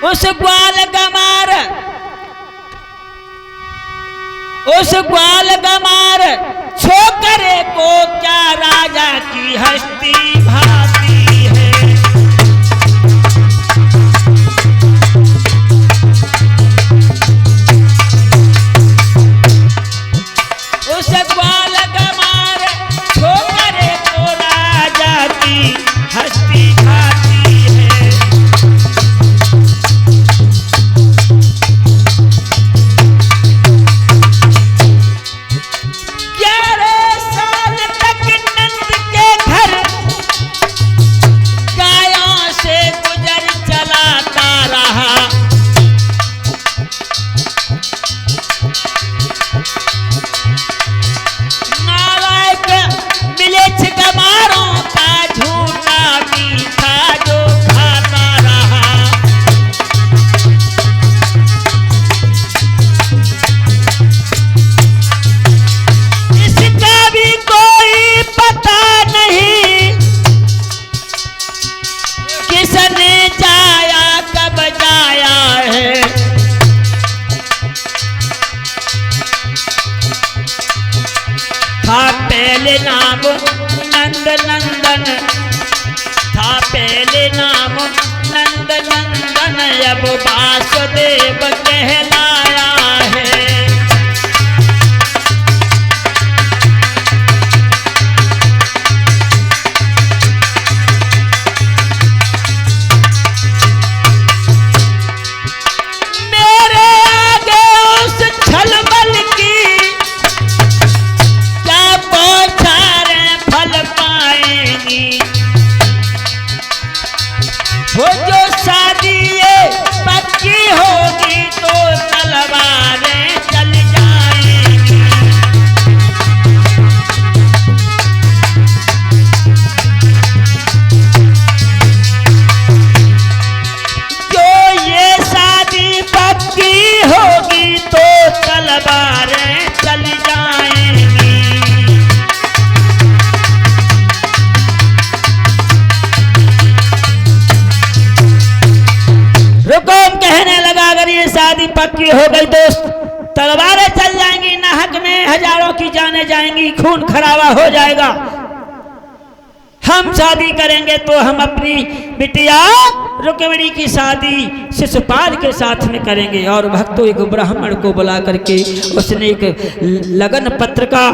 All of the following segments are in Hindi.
उस ग्वाल गमार छोकरे को क्या राजा की हस्ती भाती है। उस ग्वाल गमार छोकरे को राजा की हस्ती भाती है। 11 साल तक नंद के घर गायों से गुजर चलाता रहा। नालायक मिलेच्छ गमारों का झूठा मीठा जो खाता रहा। इसका भी कोई पता नहीं किसने जाया कब जाया है। था पहले नाम नंद नंदन, था पहले नाम नंद नंदन, अब वासुदेव कहलाया है। मेरे आगे उस छलबल की क्या बौछारें फल पाएंगी। वो जो शादी ये पक्की होगी तो तलवारें चल जाएंगी। जो ये शादी पक्की होगी तो तलवारें चल जाएंगी। रुकुम कहने लगा अगर ये शादी पक्की हो गई दोस्त तलवारें चल जाएंगी, नाहक में हजारों की जानें जाएंगी, खून खराबा हो जाएगा। हम शादी करेंगे तो हम अपनी बिटिया रुक्मिणी की शादी शिशुपाल के साथ में करेंगे। और भक्तों एक ब्राह्मण को बुला करके उसने एक लगन पत्र का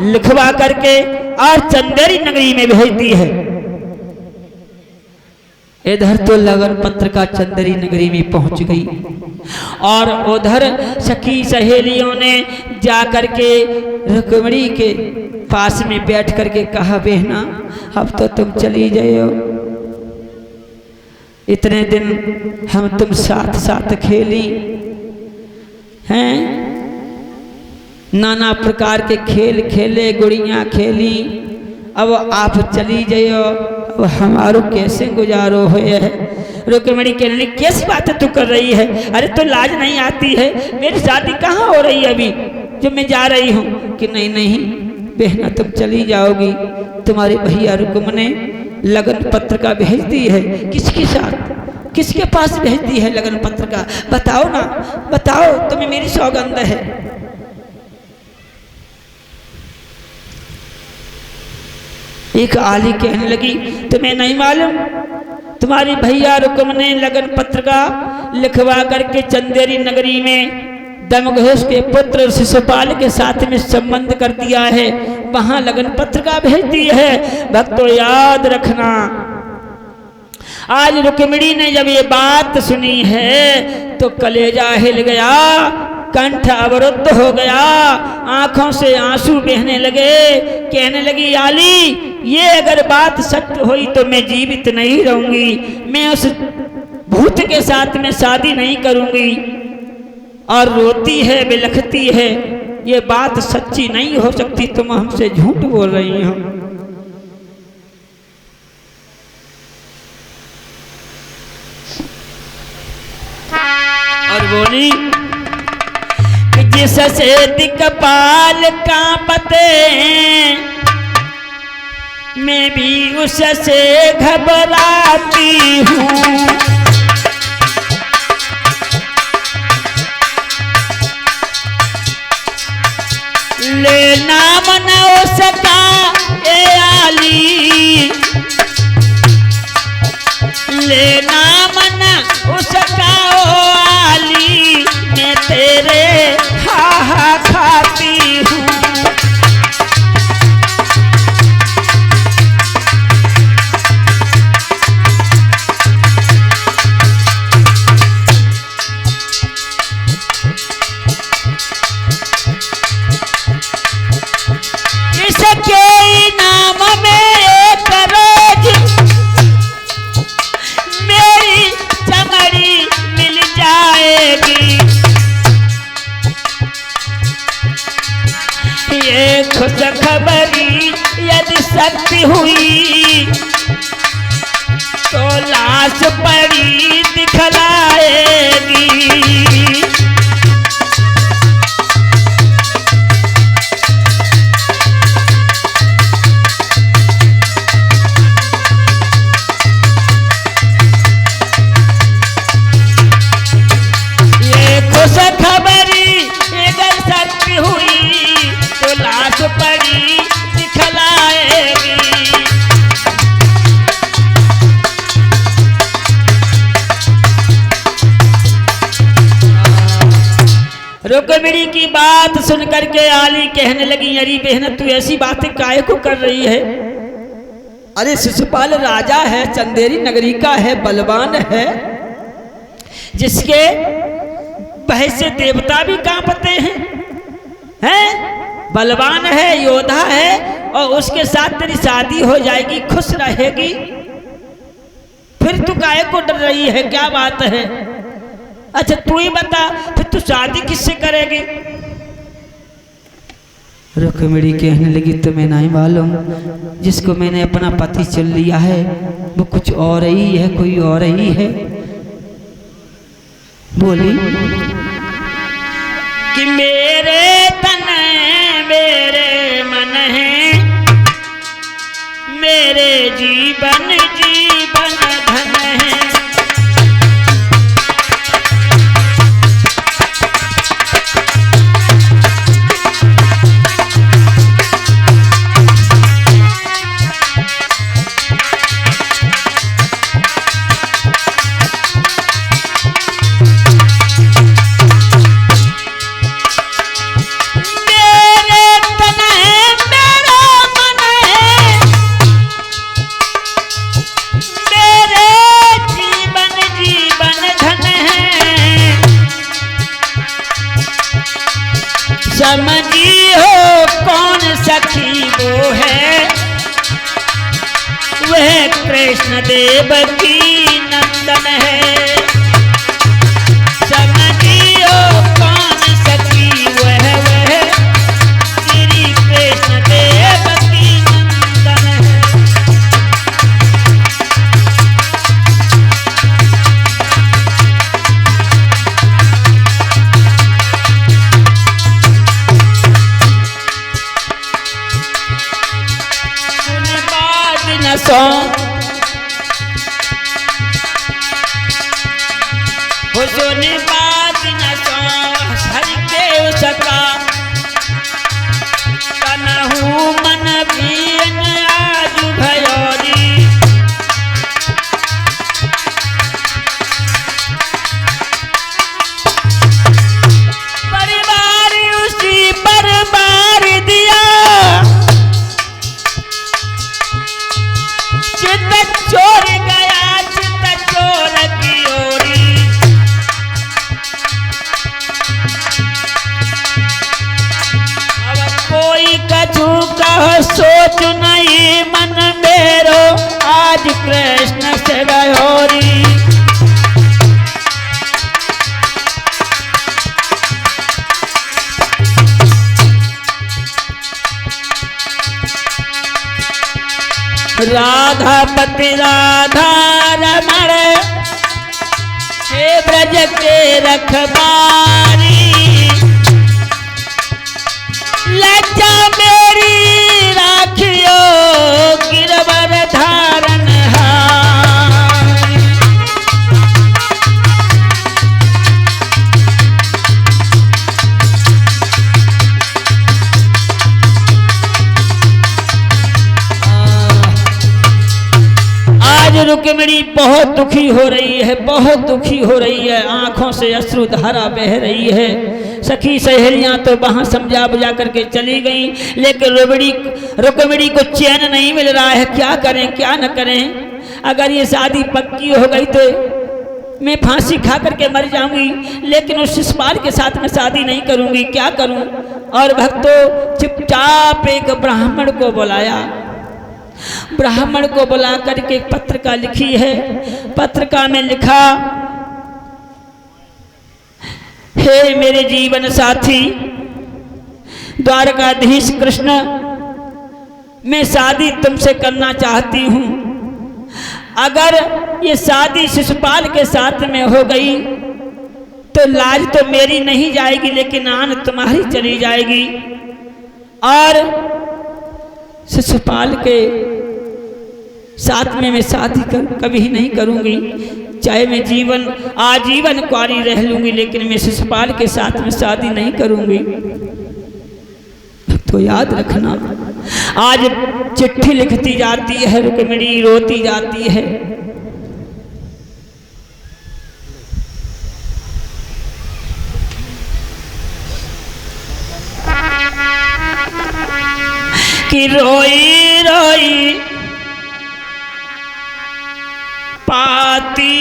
लिखवा करके और चंदेरी नगरी में भेज दी है। इधर तो लगन पत्र का चंदेरी नगरी में पहुंच गई और उधर सखी सहेलियों ने जाकर के रुक्मिणी के पास में बैठ करके कहा बहना अब तो तुम चली जाओ, इतने दिन हम तुम साथ साथ खेली हैं, नाना प्रकार के खेल खेले, गुड़ियाँ खेली, अब आप चली जाओ, अब हमारो कैसे गुजारो है। रुक्मिणी कहने लगी कैसी बातें तू कर रही है, अरे तो लाज नहीं आती है, मेरी शादी कहाँ हो रही है अभी जो मैं जा रही हूँ। कि नहीं नहीं बहना तुम चली जाओगी, तुम्हारे भैया रुक्म ने लगन पत्र का भेज दी है। किसके साथ किसके पास भेज दी है लगन पत्र का, बताओ ना बताओ, तुम्हें मेरी सौगंध है। एक आली कहने लगी तुम्हें नहीं मालूम, तुम्हारी भैया रुक्म ने लगन पत्र का लिखवा करके चंदेरी नगरी में दमघोष के पुत्र शिशुपाल के साथ में संबंध कर दिया है, वहां लगन पत्र का भेज दिया है। भक्तों याद रखना, आज रुक्मिणी ने जब ये बात सुनी है तो कलेजा हिल गया, कंठ अवरुद्ध हो गया, आंखों से आंसू बहने लगे। कहने लगी आली ये अगर बात सत्य हुई तो मैं जीवित नहीं रहूंगी, मैं उस भूत के साथ में शादी नहीं करूंगी। और रोती है बिलखती है, ये बात सच्ची नहीं हो सकती, तुम हमसे झूठ बोल रही हो। और बोली कि जिससे दिक्पाल कांपते मैं भी उससे घबराती हूँ। ले नाम न उसका ओ आली, मैं तेरे हा खाती हूँ। इसके नाम में एक रोज मेरी चमड़ी मिल जाएगी। ये खुशखबरी यदि सत्य हुई तो लाश पड़ी दिखलाएगी। खबरी अगर सत्य हुई तो लाश पड़ी दिखलाएगी। रुक्मिणी की बात सुन करके आली कहने लगी, अरे बहन तू ऐसी बातें काहे को कर रही है? अरे शिशुपाल राजा है, चंदेरी नगरी का है, बलवान है, जिसके भय से देवता भी कांपते हैं, बलवान है, योद्धा है, और उसके साथ तेरी शादी हो जाएगी, खुश रहेगी, फिर तू काहे को डर रही है? क्या बात है? अच्छा तू ही बता, फिर तू शादी किससे करेगी? रुक्मिणी कहने लगी, तुम्हें नहीं मालूम, जिसको मैंने अपना पति चुन लिया है वो कुछ और ही है, कोई और ही है। बोली कि मेरे तन मेरे मन है, मेरे जीवन जीवन धन है। समझी हो कौन सखी वो है, वह कृष्ण देव की नंदन है। समझी हो कौन सखी वह श्री कृष्ण देव की नंदन है। सुने बात न सो हर के उसका, कनहु मन बीन आज भयोरी। परिवार उसी पर मार दिया, चित चोर गया चित चोर की ओरी। अब कोई कछु कहो सोच नहीं मन मेरो, आज कृष्ण से गयोरी। राधापति राधा रमण हे ब्रज के रखबारी, लज्जा मेरी राखियो गिरवर धारण हारी। आज रुक्मिणी बहुत दुखी हो रही है, बहुत दुखी हो रही है, आंखों से अश्रुधारा बह रही है। सखी सहेलियां तो वहां समझा बुझा करके चली गई, लेकिन रुक्मिणी को चैन नहीं मिल रहा है, क्या करें क्या न करें। अगर ये शादी पक्की हो गई तो मैं फांसी खा करके मर जाऊंगी, लेकिन उस शिशुपाल के साथ मैं शादी नहीं करूंगी, क्या करूं। और भक्तों चुपचाप एक ब्राह्मण को बुलाया, ब्राह्मण को बुला करके पत्रिका लिखी है। पत्रिका में लिखा, हे मेरे जीवन साथी द्वारकाधीश कृष्ण, मैं शादी तुमसे करना चाहती हूं। अगर ये शादी शिशुपाल के साथ में हो गई तो लाज तो मेरी नहीं जाएगी, लेकिन आन तुम्हारी चली जाएगी। और शिशुपाल के साथ में मैं शादी कभी नहीं करूंगी, चाहे मैं आजीवन कुंवारी रह लूंगी, लेकिन मैं शिशुपाल के साथ में शादी नहीं करूंगी। तो याद रखना, आज चिट्ठी लिखती जाती है रुक्मिणी, रोती जाती है। कि रोई रोई पाती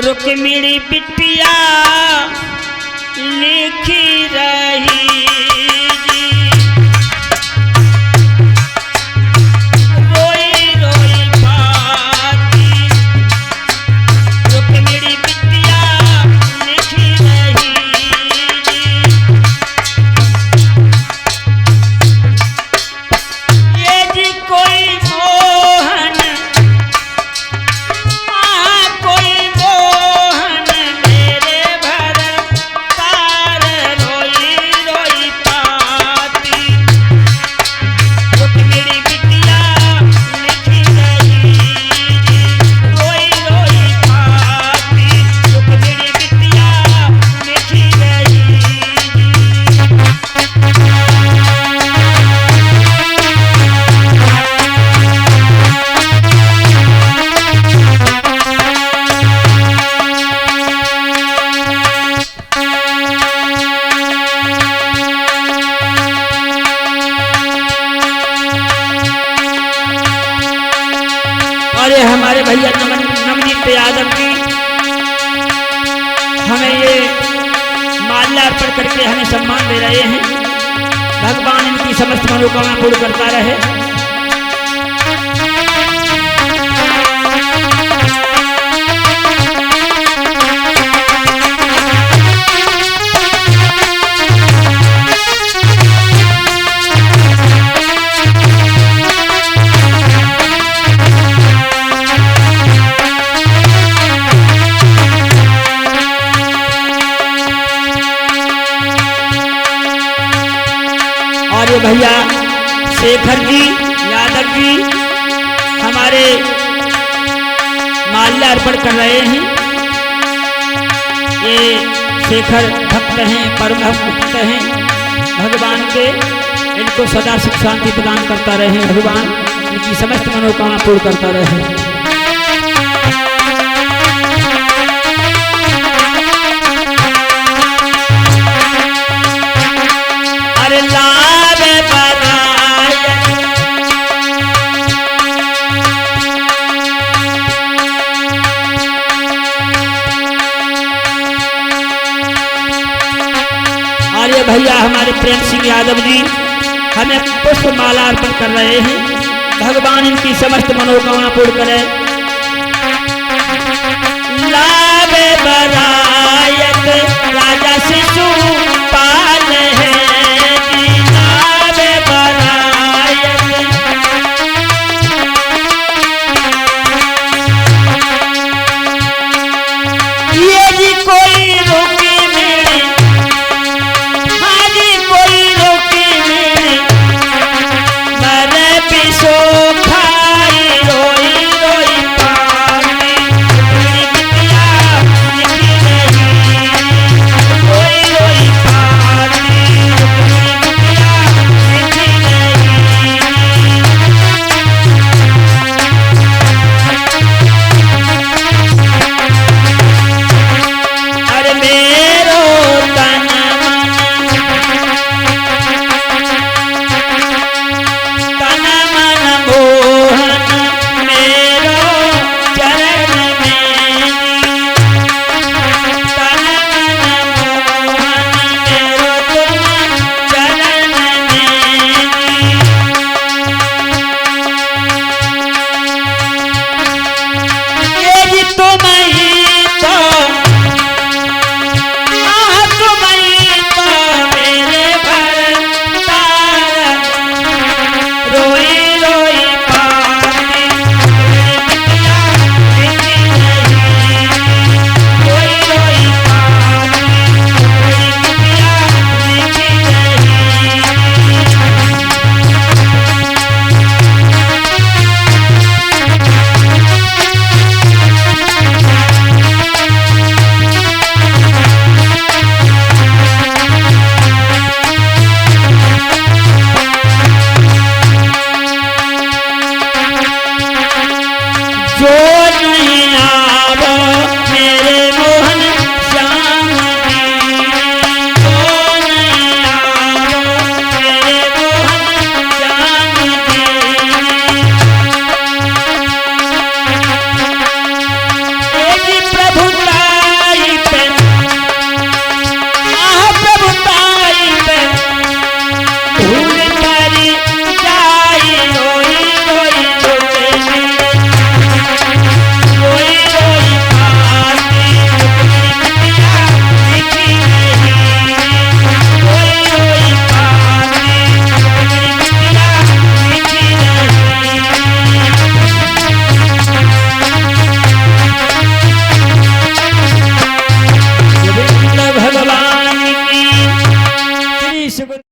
रुक्मिणी बिटिया लिखी रही जी। रोई रोई पाती रुक्मिणी बिटिया लिखी रही जी। ये जी कोई मोहन, कोई मोहन मेरे भर पार, रोई रोई पाती रुक्मिणी बिटिया लिखी रही जी। रोई रोई पाती रुक्मिणी बिटिया लिखी रही जी। अरे हमारे भैया नवनीत यादव जी हमें ये माल्या अर्पण करके हमें सम्मान दे रहे हैं। भगवान इनकी समस्त मनोकामना पूर्ण करता रहे। और ये भैया शेखर जी यादव जी हमारे माल्या अर्पण कर रहे हैं। ये शेखर भक्त हैं, परम भक्त हैं भगवान के, इनको सदा सुख शांति प्रदान करता रहे भगवान, इनकी समस्त मनोकामना पूर्ण करता रहे। अरे लाल बनाया अरे भैया हमारे प्रेम सिंह यादव जी हमें पुष्प माला अर्पण कर रहे हैं। भगवान इनकी समस्त मनोकामना पूर्ण करे। लाल बना